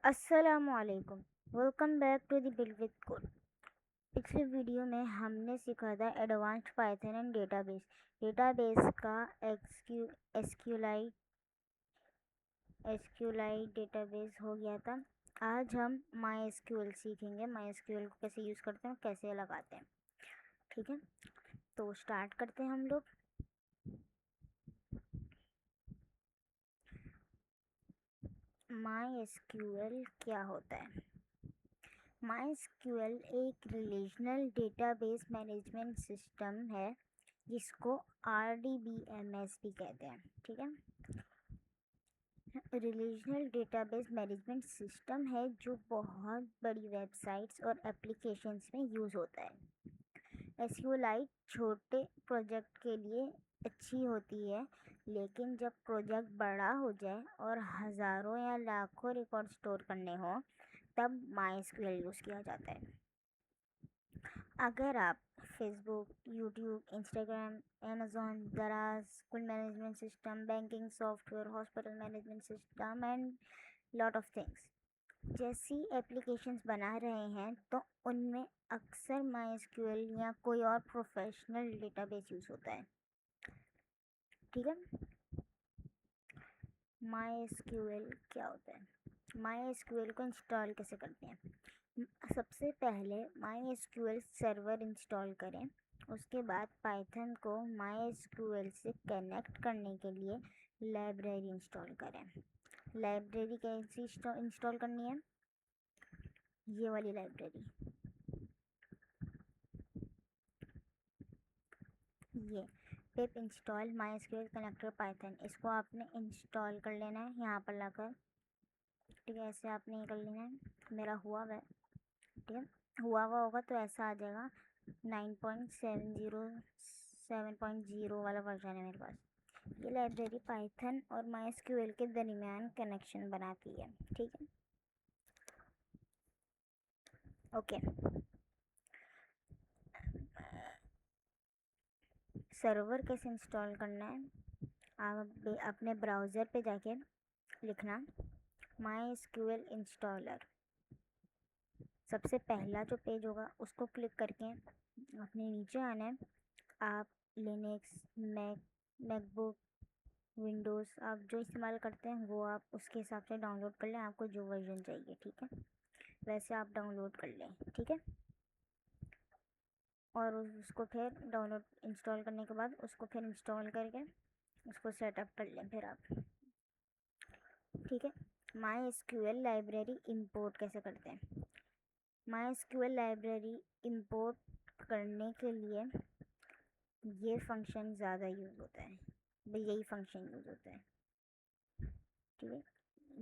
अस्सलामुअलैकुम। Welcome back to the build with code. पिछले video में हमने सीखा था एडवांस्ड पाइथन एंड डेटाबेस का एसक्यूएलाइट डेटाबेस हो गया था। आज हम माई एसक्यूएल सीखेंगे। माई एसक्यूएल को कैसे यूज़ करते हैं, कैसे लगाते हैं। ठीक है, तो स्टार्ट करते हैं हम लोग। माई एसक्यूएल क्या होता है? MySQL एक रिलेशनल डेटाबेस मैनेजमेंट सिस्टम है जिसको RDBMS भी कहते हैं। ठीक है, रिलेशनल डेटाबेस मैनेजमेंट सिस्टम है जो बहुत बड़ी वेबसाइट्स और एप्लीकेशंस में यूज़ होता है। SQLite छोटे प्रोजेक्ट के लिए अच्छी होती है, लेकिन जब प्रोजेक्ट बड़ा हो जाए और हज़ारों या लाखों रिकॉर्ड स्टोर करने हो तब MySQL यूज़ किया जाता है। अगर आप फेसबुक, यूट्यूब, इंस्टाग्राम, अमेज़ॉन, दराज, school management system, banking software, hospital management system and lot of things जैसी एप्लीकेशंस बना रहे हैं तो उनमें अक्सर MySQL या कोई और प्रोफेशनल डेटाबेस यूज़ होता है। ठीक है, MySQL क्या होता है? MySQL को इंस्टॉल कैसे करते हैं? सबसे पहले MySQL सर्वर इंस्टॉल करें। उसके बाद पाइथन को MySQL से कनेक्ट करने के लिए लाइब्रेरी इंस्टॉल करें। लाइब्रेरी कैसे इंस्टॉल करनी है? ये वाली लाइब्रेरी, ये पिप इंस्टॉल MySQL कनेक्टर पाइथन, इसको आपने इंस्टॉल कर लेना है यहाँ पर लाकर। ठीक है, ऐसे आपने ये कर लेना है। मेरा हुआ है, ठीक है, हुआ होगा तो ऐसा आ जाएगा। 7.0 वाला वर्जन है मेरे पास। ये लाइब्रेरी पाइथन और MySQL के दरमियान कनेक्शन बनाती है। ठीक है, ओके। सर्वर कैसे इंस्टॉल करना है? आप अपने ब्राउज़र पे जाके लिखना MySQL इंस्टॉलर। सबसे पहला जो पेज होगा उसको क्लिक करके अपने नीचे आना है। आप लिनक्स, मैकबुक, विंडोज़ आप जो इस्तेमाल करते हैं वो आप उसके हिसाब से डाउनलोड कर लें, आपको जो वर्जन चाहिए। ठीक है, वैसे आप डाउनलोड कर लें। ठीक है, और उसको फिर डाउनलोड इंस्टॉल करने के बाद उसको फिर इंस्टॉल करके उसको सेटअप कर लें फिर आप। ठीक है, MySQL लाइब्रेरी इंपोर्ट कैसे करते हैं? MySQL लाइब्रेरी इंपोर्ट करने के लिए ये फंक्शन ज़्यादा यूज़ होता है, यही फंक्शन यूज़ होता है। ठीक है,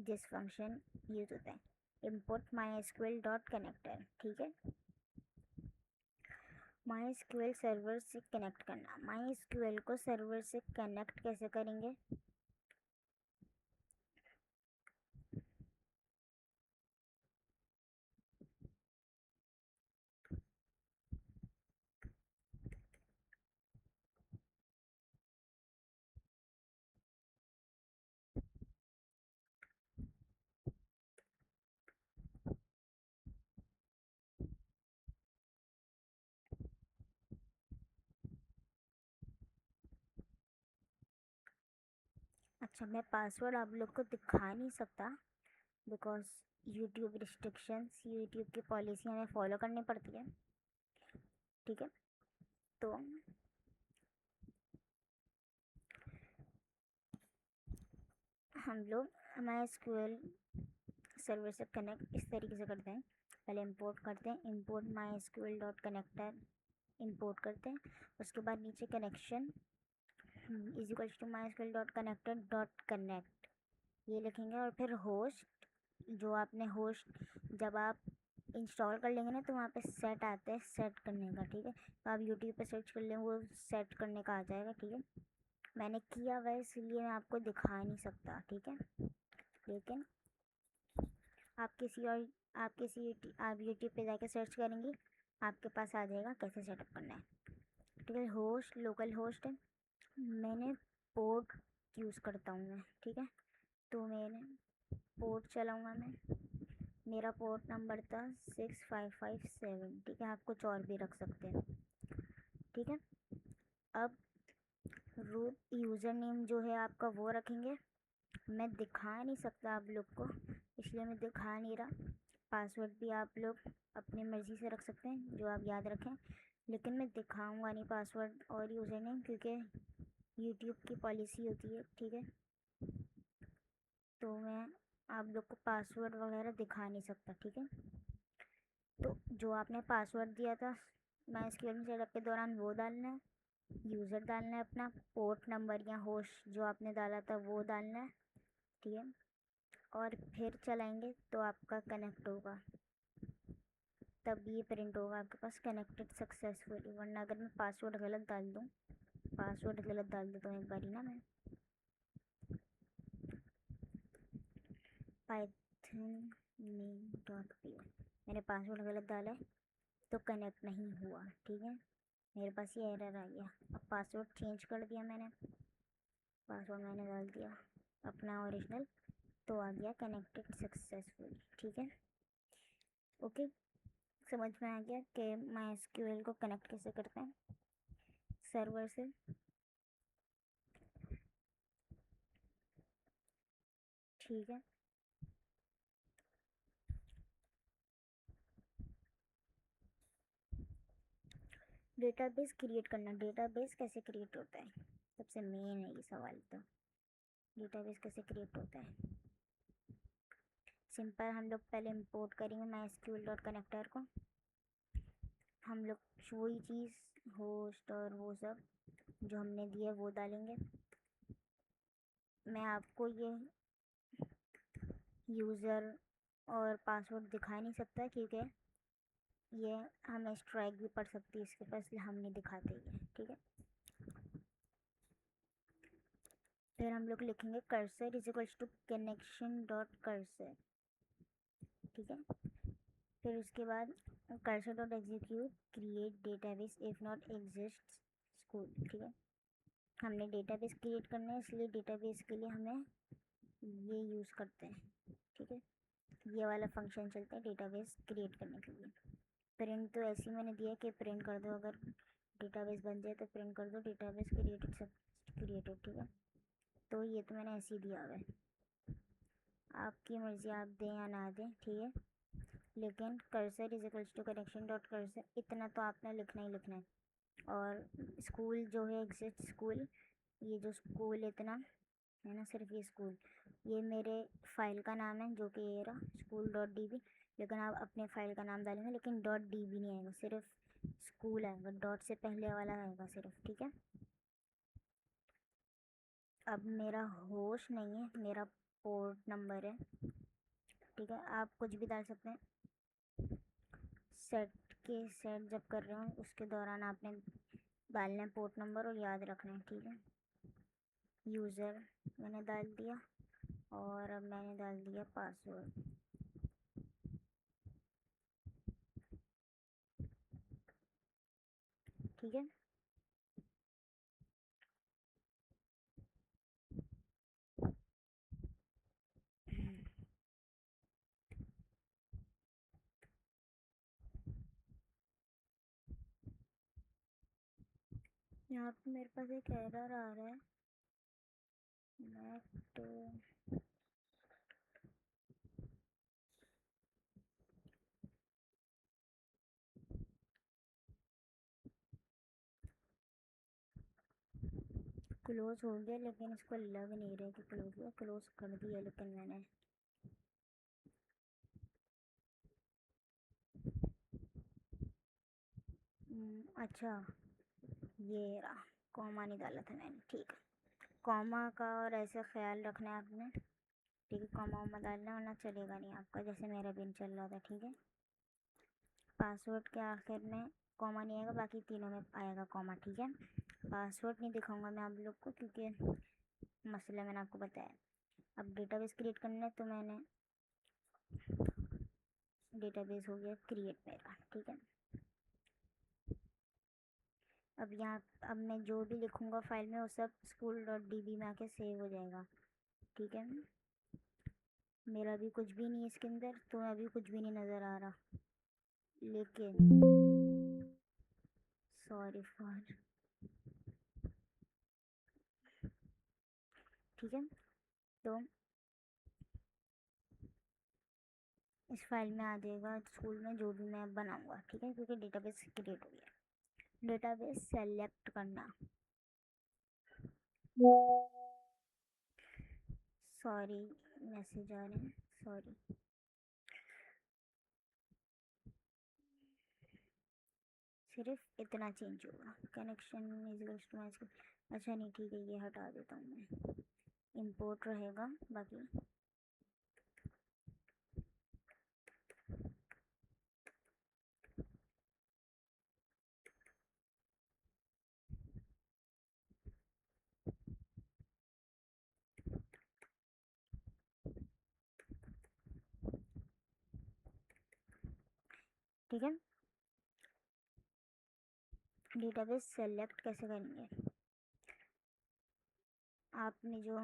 जिस फंक्शन यूज़ होता है import MySQL डॉट कनेक्टर। ठीक है, MySQL सर्वर से कनेक्ट करना। MySQL को सर्वर से कनेक्ट कैसे करेंगे? अच्छा, मैं पासवर्ड आप लोग को दिखा नहीं सकता बिकॉज यूट्यूब रिस्ट्रिक्शंस, यूट्यूब की पॉलिसी हमें फॉलो करनी पड़ती है। ठीक है, तो हम लोग MySQL सर्वर से कनेक्ट इस तरीके से करते हैं। पहले इंपोर्ट करते हैं, import MySQL dot connector import करते हैं। उसके बाद नीचे connection is equals to MySQL dot connector dot connect ये लिखेंगे। और फिर होस्ट, जो आपने होस्ट जब आप इंस्टॉल कर लेंगे ना तो वहाँ पे सेट आता है सेट करने का। ठीक है, तो आप यूट्यूब पे सर्च कर लें, वो सेट करने का आ जाएगा। ठीक है, मैंने किया हुआ है इसलिए मैं आपको दिखा नहीं सकता। ठीक है, लेकिन आप यूट्यूब पे जाके सर्च करेंगे, आपके पास आ जाएगा कैसे सेटअप करना है। ठीक है, होस्ट लोकल होस्ट है, मैंने पोर्ट यूज़ करता हूँ मैं। ठीक है, तो मैंने पोर्ट चलाऊँगा मैं मेरा पोर्ट नंबर था 6557, ठीक है। आप कुछ और भी रख सकते हैं, ठीक है। अब रूट यूज़र नेम जो है आपका वो रखेंगे। मैं दिखा नहीं सकता आप लोग को, इसलिए मैं दिखा नहीं रहा। पासवर्ड भी आप लोग अपनी मर्ज़ी से रख सकते हैं, जो आप याद रखें, लेकिन मैं दिखाऊंगा नहीं पासवर्ड और यूज़र नेम, क्योंकि यूट्यूब की पॉलिसी होती है, ठीक है। तो मैं आप लोग को पासवर्ड वगैरह दिखा नहीं सकता, ठीक है। तो जो आपने पासवर्ड दिया था MySQL सेटअप के दौरान वो डालना है, यूज़र डालना है अपना, पोर्ट नंबर या होस्ट जो आपने डाला था वो डालना है, ठीक है। और फिर चलाएंगे तो आपका कनेक्ट होगा, तब ये प्रिंट होगा आपके पास कनेक्टेड सक्सेसफुली। वरना अगर मैं पासवर्ड गलत डाल दूँ, पासवर्ड गलत डाल देता हूँ एक बारी ना मैं, python मैंने पासवर्ड गलत डाला है तो कनेक्ट नहीं हुआ, ठीक है। मेरे पास ये एरर आ गया। अब पासवर्ड चेंज कर दिया मैंने, पासवर्ड मैंने डाल दिया अपना ओरिजिनल, तो आ गया कनेक्टेड सक्सेसफुली, ठीक है। ओके, समझ में आ गया कि MySQL को कनेक्ट कैसे करते हैं सर्वर से। ठीक है, डेटाबेस क्रिएट करना। डेटाबेस कैसे क्रिएट होता है, सबसे मेन है ये सवाल। तो डेटाबेस कैसे क्रिएट होता है, सिंपल। हम लोग पहले इंपोर्ट करेंगे MySQL.connector को। हम लोग वही चीज़ होस्ट और वो सब जो हमने दिया वो डालेंगे। मैं आपको ये यूज़र और पासवर्ड दिखा नहीं सकता, क्योंकि ये हमें स्ट्राइक भी पड़ सकती है इसके पास, इसलिए हम नहीं दिखाते ये, ठीक है। फिर हम लोग लिखेंगे cursor is equals to connection dot cursor, ठीक है। फिर उसके बाद cursor dot execute create database if not exist school, ठीक है। हमने डेटाबेस क्रिएट करना है, इसलिए डेटाबेस के लिए हमें ये यूज़ करते हैं, ठीक है। ये वाला फंक्शन चलता है डेटाबेस क्रिएट करने के लिए। प्रिंट तो ऐसे ही मैंने दिया कि प्रिंट कर दो, अगर डेटाबेस बन जाए तो प्रिंट कर दो डेटाबेस क्रिएटेड, ठीक है। तो ये तो मैंने ऐसे ही दिया हुआ है, आपकी मर्ज़ी आप दें या ना दें, ठीक है। लेकिन cursor is equals to connection dot cursor, इतना तो आपने लिखना ही लिखना है। और स्कूल जो है एग्जिस्ट स्कूल, ये जो स्कूल इतना है ना, सिर्फ ये स्कूल, ये मेरे फाइल का नाम है जो कि ये रहा school.db। लेकिन आप अपने फाइल का नाम डालेंगे, लेकिन .db नहीं आएगा, सिर्फ स्कूल आएगा, डॉट से पहले वाला आएगा सिर्फ, ठीक है। अब मेरा होस्ट नहीं है, मेरा पोर्ट नंबर है, ठीक है। आप कुछ भी डाल सकते हैं। सेट जब कर रहे हो उसके दौरान आपने डालना है पोर्ट नंबर और याद रखना है, ठीक है। यूज़र मैंने डाल दिया और अब मैंने डाल दिया पासवर्ड, ठीक है। यहाँ पे मेरे पास एक एरर आ रहा है, नेट क्लोज हो गया, लेकिन इसको लग नहीं रहा कि क्लोज हुआ। क्लोज कर दिया लेकिन मैंने, अच्छा ये रहा, कॉमा नहीं डाला था मैंने, ठीक है। कॉमा का और ऐसे ख्याल रखना है आपने, ठीक है। कॉमा वॉमा डालना वरना चलेगा नहीं आपका, जैसे मेरा बिन चल रहा था, ठीक है। पासवर्ड के आखिर में कॉमा नहीं आएगा, बाकी तीनों में आएगा कॉमा, ठीक है। पासवर्ड नहीं दिखाऊंगा मैं आप लोग को, क्योंकि मसला मैंने आपको बताया। अब डेटाबेस क्रिएट करना है, तो मैंने डेटाबेस हो गया क्रिएट मेरा, ठीक है। अब यहाँ, अब मैं जो भी लिखूँगा फाइल में वो सब school.db में आके सेव हो जाएगा, ठीक है। मेरा भी कुछ भी नहीं है इसके अंदर, तुम्हें अभी कुछ भी नहीं नज़र आ रहा, लेकिन सॉरी फॉर, ठीक है। तो इस फाइल में आ जाएगा स्कूल में जो भी मैं बनाऊंगा, ठीक है, क्योंकि डेटाबेस क्रिएट हो गया। डेटाबेस सेलेक्ट करना, सॉरी मैसेज आ रहे हैं, सॉरी। सिर्फ इतना चेंज होगा, connection is to my school. अच्छा नहीं, ठीक है, ये हटा देता हूँ मैं, इंपोर्ट रहेगा बाकी। ठीक है, डेटाबेस सेलेक्ट कैसे करेंगे, आपने जो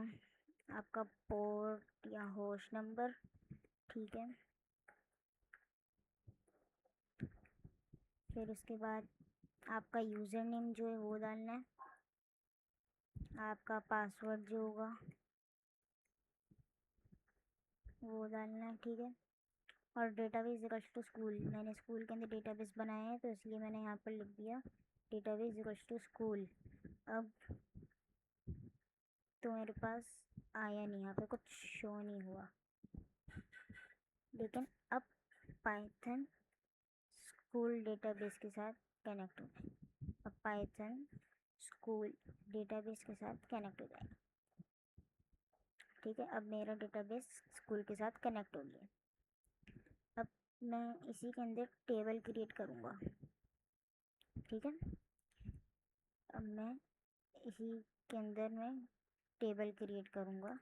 आपका पोर्ट या होस्ट नंबर, ठीक है, फिर उसके बाद आपका यूज़र नेम जो है वो डालना है, आपका पासवर्ड जो होगा वो डालना है, ठीक है। और डेटाबेस इक्वल्स टू स्कूल, मैंने स्कूल के अंदर डेटाबेस बनाया है तो इसलिए मैंने यहाँ पर लिख दिया डेटाबेस इक्वल्स टू स्कूल। अब तो मेरे पास आया नहीं, यहाँ पे कुछ शो नहीं हुआ, लेकिन अब पाइथन स्कूल डेटाबेस के साथ कनेक्ट हो जाए, अब पाइथन स्कूल डेटाबेस के साथ कनेक्ट हो जाएगा, ठीक है। अब मेरा डेटाबेस स्कूल के साथ कनेक्ट हो गया। अब मैं इसी के अंदर टेबल क्रिएट करूँगा, ठीक है। अब मैं इसी के अंदर मैं टेबल क्रिएट करूँगा,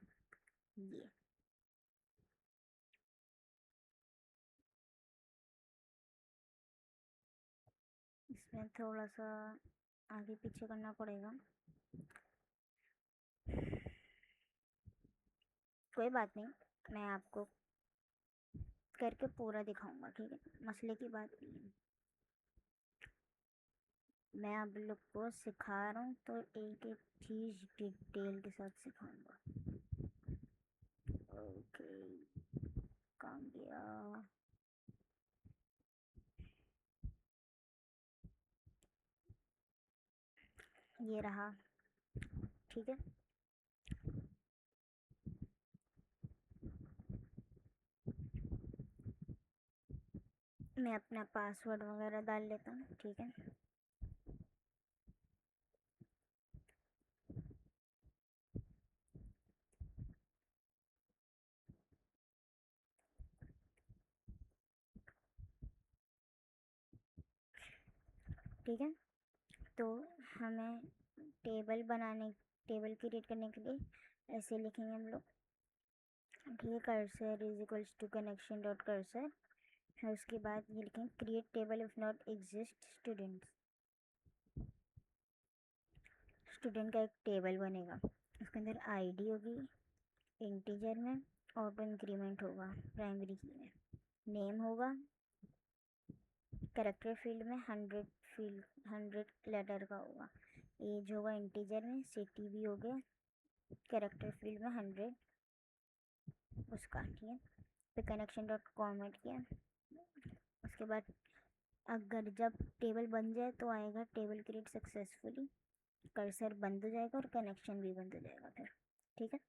ये इसमें थोड़ा सा आगे पीछे करना पड़ेगा, कोई बात नहीं, मैं आपको करके पूरा दिखाऊंगा, ठीक है, मसले की बात नहीं है। मैं आप लोग को सिखा रहा हूँ तो एक एक चीज़ डिटेल के साथ सिखाऊंगा। ओके, काम गया, ये रहा, ठीक है। मैं अपना पासवर्ड वगैरह डाल लेता हूँ, ठीक है। ठीक है, तो हमें टेबल क्रिएट करने के लिए ऐसे लिखेंगे हम लोग, ठीक है, cursor is equals to connection dot cursor, फिर उसके बाद ये लिखेंगे create table if not exist students, student का एक टेबल बनेगा, उसके अंदर आईडी होगी इंटीजर में, ऑटो इंक्रीमेंट होगा प्राइमरी की में, नेम होगा कैरेक्टर फील्ड में 100 लेटर का होगा, एज होगा इंटीजर में, सिटी भी हो गया कैरेक्टर फील्ड में 100 उसका, ठीक है। फिर कनेक्शन डॉट कॉमेंट किया, उसके बाद अगर जब टेबल बन जाए तो आएगा टेबल क्रिएट सक्सेसफुली, कर्सर बंद हो जाएगा और कनेक्शन भी बंद हो जाएगा फिर, ठीक है।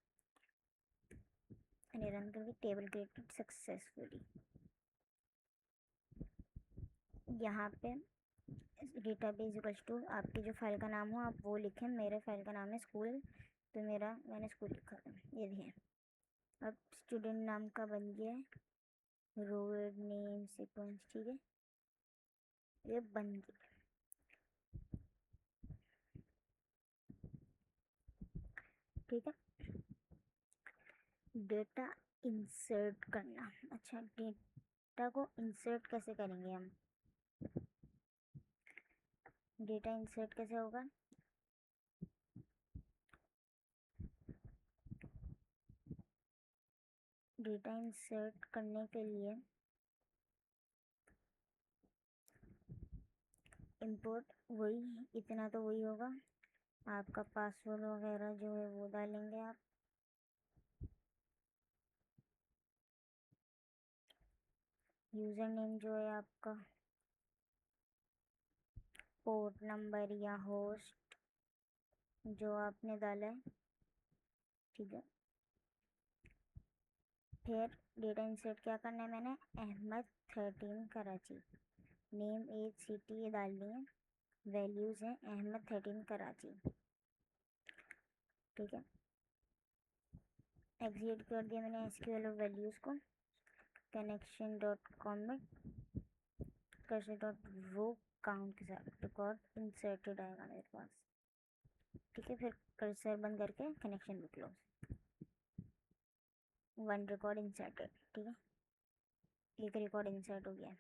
रन करके टेबल क्रिएटेड सक्सेसफुली, यहाँ पे डेटाबेस इक्वल्स टू आपकी जो फाइल का नाम हो आप वो लिखें, मेरे फाइल का नाम है स्कूल, तो मैंने स्कूल लिखा था, ये भी है। अब स्टूडेंट नाम का बन गया है रोल नेम सीक्वेंस, ठीक है, ये बन गया, ठीक है। डेटा इंसर्ट करना, अच्छा डेटा को इंसर्ट कैसे करेंगे हम, डेटा इंसर्ट कैसे होगा, डेटा इंसर्ट करने के लिए इंपोर्ट वही इतना तो वही होगा, आपका पासवर्ड वगैरह जो है वो डालेंगे आप। यूज़र नेम जो है आपका, पोर्ट नंबर या होस्ट जो आपने डाला है, ठीक है। फिर डेटा इंसर्ट क्या करना है, मैंने Ahmed 13 Karachi, name as city ये डालनी है, वैल्यूज़ हैं अहमद 13 कराची, ठीक है। एग्जीक्यूट कर दिया मैंने एसक्यूएल और वैल्यूज़ को। कनेक्शन डॉट कॉम में कर्सर डॉट रो काउंट के साथ रिकॉर्ड इंसर्टेड आएगा मेरे पास, ठीक है। फिर कर्सर बंद करके कनेक्शन भी क्लोज, 1 रिकॉर्ड इंसर्टेड, ठीक है। एक रिकॉर्ड इंसर्ट हो गया।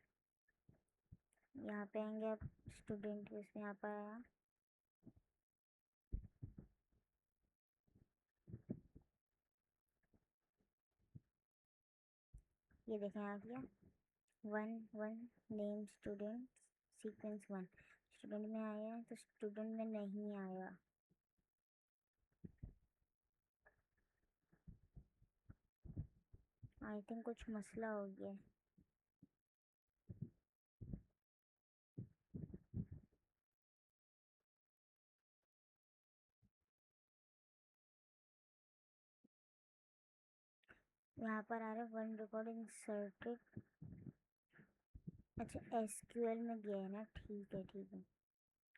यहाँ पे आएंगे आप स्टूडेंट, इसमें यहाँ पर आया, ये देखें आ गया 1 नेम स्टूडेंट सीक्वेंस 1, स्टूडेंट में आया है तो स्टूडेंट में नहीं आया, आई थिंक कुछ मसला हो गया। यहाँ पर आ रहा है 1 रिकॉर्ड इंसर्टेड, अच्छा एसक्यूएल में गया है ना, ठीक है ठीक है।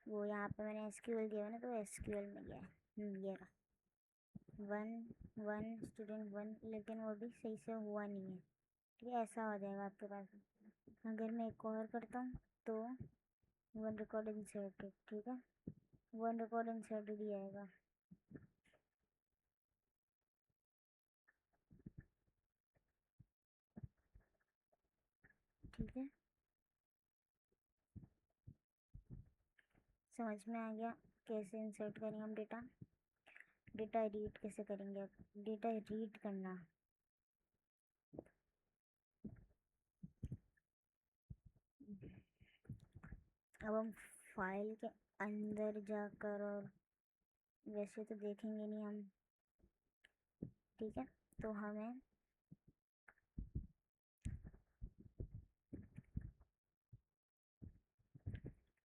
वो यहाँ पे मैंने एसक्यूएल दिया है ना, तो एसक्यूएल में गया है। ये रहा 1 स्टूडेंट 1, लेकिन वो भी सही से हुआ नहीं है, ठीक है। ऐसा हो जाएगा आपके पास। अगर मैं एक और करता हूँ तो 1 रिकॉर्ड इंसर्टेड, ठीक है, 1 रिकॉर्ड इंसर्टेड ही आएगा, ठीक है। समझ में आ गया कैसे इंसर्ट करेंगे हम डेटा। डेटा रीड कैसे करेंगे, अब डेटा रीड करना, अब हम फाइल के अंदर जाकर, और वैसे तो देखेंगे नहीं हम, ठीक है। तो हमें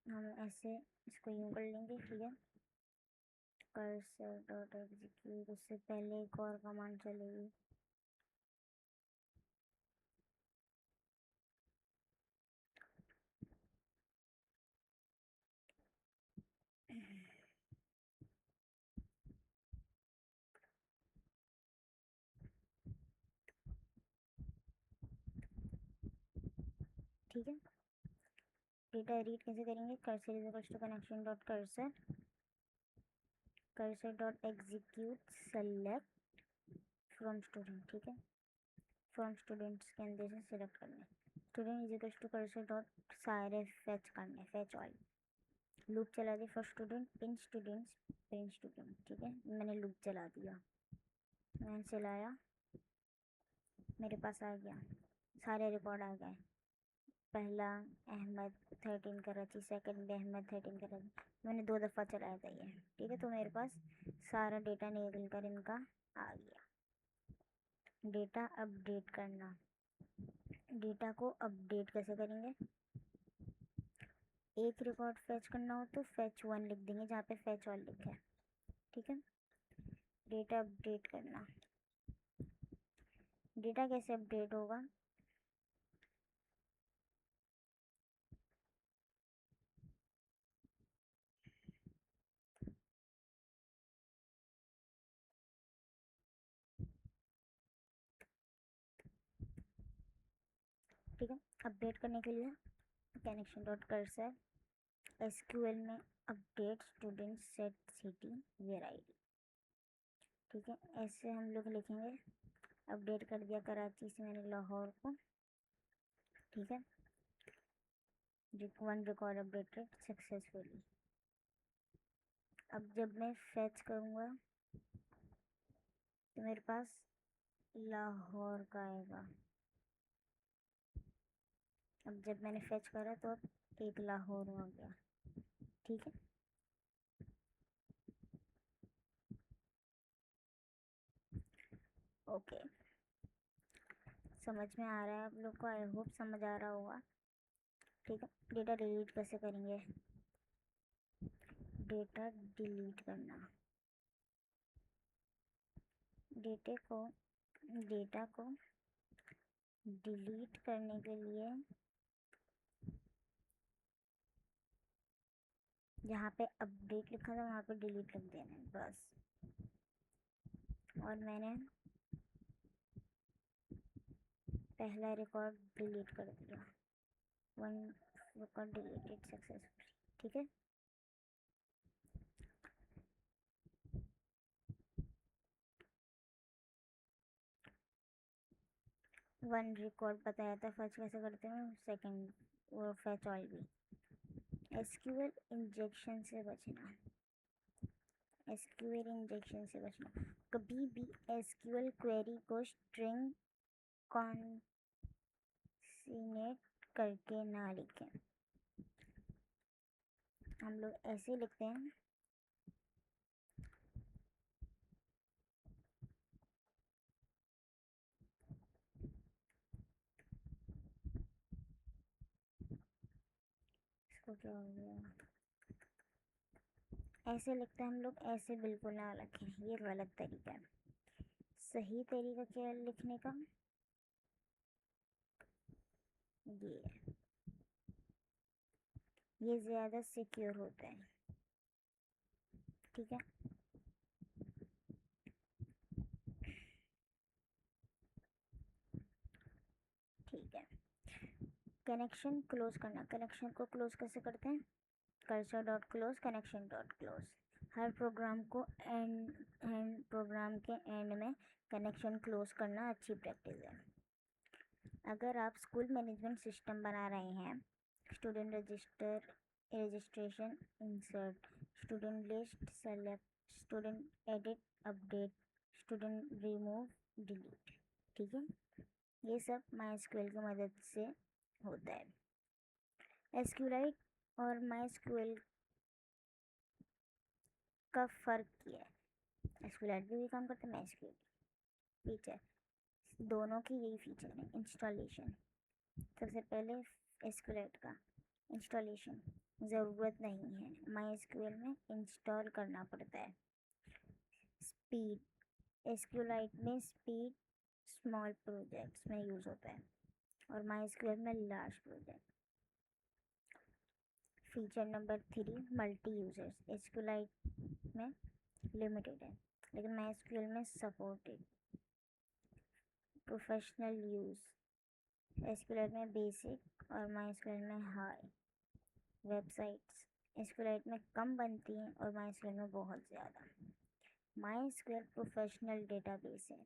हम ऐसे इसको यूँ कर लेंगे, ठीक है। कर्सर डॉट एग्जीक्यूट, उससे पहले एक और कमांड चलेगी, ठीक है। डेटा रीड कैसे करेंगे, cursor is equals to connection dot cursor, cursor dot execute select from student, ठीक है। फ्रॉम स्टूडेंट्स के अंदर से सिलेक्ट करना है, student is equals to cursor dot सारे फेच करना है, फेच ऑल, लूप चला दिया for student in students in student, ठीक है। मैंने लूप चला दिया, मैंने चलाया, मेरे पास आ गया, सारे रिकॉर्ड आ गए। पहला अहमद 13 कराची, सेकंड भी अहमद 13 कराची, मैंने 2 दफ़ा चलाया था ये, ठीक है। तो मेरे पास सारा डेटा निकल कर इनका आ गया। डेटा अपडेट करना, डेटा को अपडेट कैसे करेंगे, एक रिकॉर्ड फैच करना हो तो फैच 1 लिख देंगे जहाँ पे फैच ऑल लिखा है, ठीक है। डेटा अपडेट करना, डेटा कैसे अपडेट होगा, ठीक है। अपडेट करने के लिए कनेक्शन डॉट कर्सर एसक्यूएल में update student set city where ID, ठीक है। ऐसे हम लोग लिखेंगे, अपडेट कर दिया कराची से मैंने लाहौर को, ठीक है। 1 रिकॉर्ड अपडेटेड सक्सेसफुली। अब जब मैं फैच करूँगा तो मेरे पास लाहौर का आएगा। अब जब मैंने फेच करा तो अब एक लाहौर हो गया। ठीक है, ओके, समझ में आ रहा है आप लोग को? आई होप समझ आ रहा होगा। ठीक है, डेटा डिलीट कैसे करेंगे? डेटा डिलीट करना, डेटा को डिलीट करने के लिए जहाँ पे अपडेट लिखा था वहाँ पे डिलीट लिख देना है बस। और मैंने पहला रिकॉर्ड डिलीट कर दिया, 1 रिकॉर्ड डिलीटेड सक्सेसफुली। ठीक है, वन रिकॉर्ड बताया था फर्स्ट कैसे करते हैं, सेकंड वो फैच ऑल भी। एसक्यूएल इंजेक्शन से बचना, एसक्यूएल इंजेक्शन से बचना, कभी भी एसक्यूएल क्वेरी को स्ट्रिंग कॉन्सिनेट करके ना लिखें। हम लोग ऐसे लिखते हैं, इसको क्या हो गया, ऐसे लिखते हैं हम लोग, ऐसे बिल्कुल ना लिखें, ये गलत तरीका है। सही तरीका क्या है लिखने का, ये ज़्यादा सिक्योर होता है। ठीक है, ठीक है, कनेक्शन क्लोज करना, कनेक्शन को क्लोज कैसे करते हैं, cursor dot close, connection dot close. हर प्रोग्राम को एंड प्रोग्राम के एंड में कनेक्शन क्लोज करना अच्छी प्रैक्टिस है। अगर आप स्कूल मैनेजमेंट सिस्टम बना रहे हैं, student registration, insert, student list, select, student edit, update, student remove, delete, ठीक है, ये सब MySQL की मदद से होता है। SQLite और MySQL का फ़र्क क्या है? SQLite भी काम करता है, MySQL फीचर, दोनों की यही फीचर है। इंस्टॉलेशन, सबसे पहले SQLite का इंस्टॉलेशन ज़रूरत नहीं है, MySQL में इंस्टॉल करना पड़ता है। स्पीड, SQLite में स्पीड स्मॉल प्रोजेक्ट्स में यूज़ होता है और MySQL में large project. Feature number 3, multi users, SQLite में लिमिटेड है लेकिन MySQL में सपोर्टेड। प्रोफेशनल यूज़, SQLite में बेसिक और MySQL में हाई। वेबसाइट्स SQLite में कम बनती हैं और MySQL में बहुत ज़्यादा। MySQL प्रोफेशनल डेटाबेस है।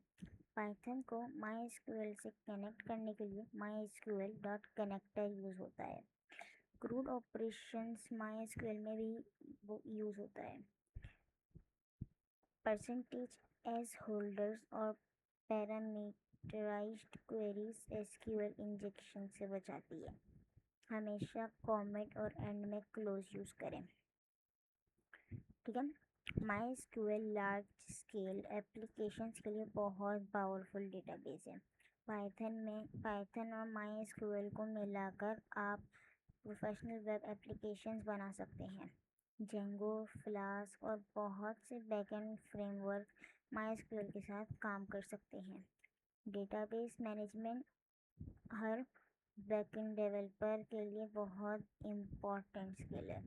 पाइथन को MySQL से कनेक्ट करने के लिए MySQL.connector यूज़ होता है। क्रूड ऑपरेशंस MySQL में भी वो यूज़ होता है। परसेंटेज एज होल्डर्स और पैरामीटराइज्ड क्वेरीज SQL इंजेक्शन से बचाती है। हमेशा कॉमेट और एंड में क्लोज यूज़ करें। ठीक है, MySQL लार्ज स्केल एप्लीकेशंस के लिए बहुत पावरफुल डेटाबेस है। पाइथन और MySQL को मिलाकर आप प्रोफेशनल वेब एप्लीकेशंस बना सकते हैं। जेंगो, फ्लास्क और बहुत से बैकएंड फ्रेमवर्क MySQL के साथ काम कर सकते हैं। डेटाबेस मैनेजमेंट हर बैकएंड डेवलपर के लिए बहुत इम्पोर्टेंट स्किल है।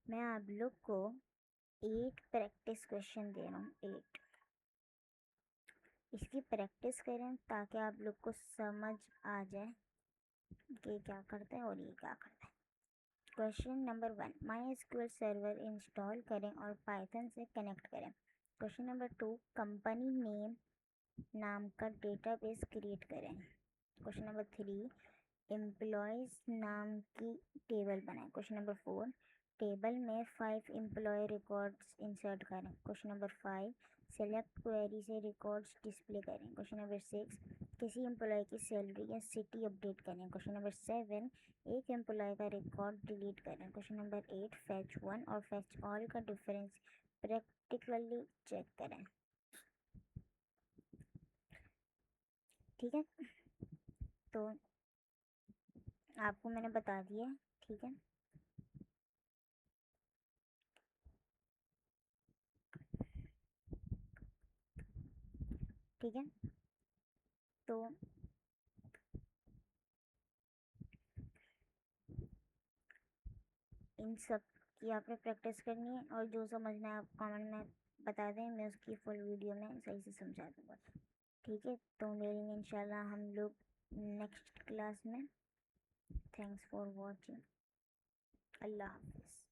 मैं आप लोग को 8 प्रैक्टिस क्वेश्चन दे रहा हूँ, 8। इसकी प्रैक्टिस करें ताकि आप लोग को समझ आ जाए कि क्या करता है और ये क्या करता है। Question number 1, MySQL server install करें और पाइथन से कनेक्ट करें। क्वेश्चन नंबर 2, कंपनी नेम नाम का डेटाबेस क्रिएट करें। क्वेश्चन नंबर 3, एम्प्लॉयज़ नाम की टेबल बनाएं। क्वेश्चन नंबर 4, टेबल में 5 एम्प्लॉय रिकॉर्ड्स इंसर्ट करें। क्वेश्चन नंबर 5, सेलेक्ट क्वेरी से रिकॉर्ड्स डिस्प्ले करें। क्वेश्चन नंबर 6, किसी एम्प्लॉय की सैलरी या सिटी अपडेट करें। क्वेश्चन नंबर 7, एक एम्प्लॉय का रिकॉर्ड डिलीट करें। क्वेश्चन नंबर 8, फैच 1 और फैच ऑल का डिफरेंस प्रैक्टिकली चेक करें। ठीक है, तो आपको मैंने बता दिया। ठीक है, ठीक है, तो इन सब की आपने प्रैक्टिस करनी है और जो समझना है आप कमेंट में बता दें, मैं उसकी फुल वीडियो में सही से समझा दूँगा। ठीक है, तो मिलेंगे इंशाल्लाह हम लोग नेक्स्ट क्लास में। Thanks for watching. अल्लाह हाफिज़।